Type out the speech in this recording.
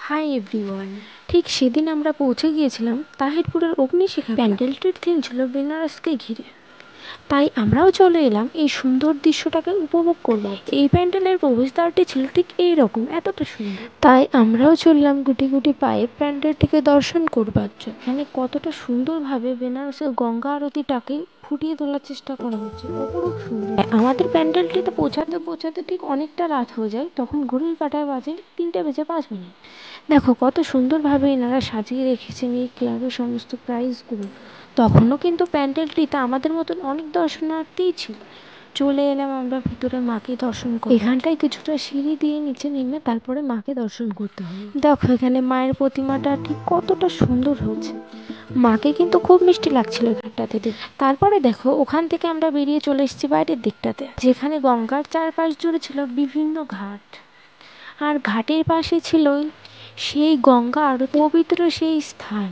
Hi everyone. ঠিক সেদিন আমরা পৌঁছে গিয়েছিলাম তাহিরপুরের অগ্নিশিখা। প্যান্ডেলটির থিম ছিল বেনারসকে ঘিরে, তাই আমরাও চলে এলাম এই সুন্দর দৃশ্যটাকে উপভোগ করবো। এই প্যান্ডেলের প্রবেশদ্বারটি ছিল ঠিক এইরকম, এতটা সুন্দর। তাই আমরাও চললাম গুটি গুটি পায়ে প্যান্ডেলটিকে দর্শন করবার জন্য। এখানে কতটা সুন্দরভাবে বেনারসের গঙ্গা আরতিটাকে ফুটিয়ে তোলার চেষ্টা করা হচ্ছে, অপরূপ সুন্দর। আমাদের প্যান্ডেলটিতে পৌঁছাতে পৌঁছাতে ঠিক অনেকটা রাত হয়ে যায়, তখন ঘড়ির কাঁটায় বাজে 3:05। দেখো কত সুন্দরভাবে এনারা সাজিয়ে রেখেছেন এই ক্লাবের সমস্ত প্রাইজগুলো। তখনও কিন্তু প্যান্ডেলটিতে আমাদের মতন অনেক দর্শনার্থীই ছিল। চলে এলাম আমরা ভিতরে মাকে দর্শন করতে। এখানটায় কিছুটা সিঁড়ি দিয়ে নিচে নেমে তারপরে মাকে দর্শন করতে হবে। দেখো এখানে মায়ের প্রতিমাটা ঠিক কতটা সুন্দর হয়েছে। মাকে কিন্তু খুব মিষ্টি লাগছিল এখানটাতে দেখে। তারপরে দেখো ওখান থেকে আমরা বেরিয়ে চলে এসেছি বাইরের দিকটাতে, যেখানে গঙ্গার চারপাশ জুড়ে ছিল বিভিন্ন ঘাট, আর ঘাটের পাশে ছিল সেই গঙ্গা আরতি, পবিত্র সেই স্থান।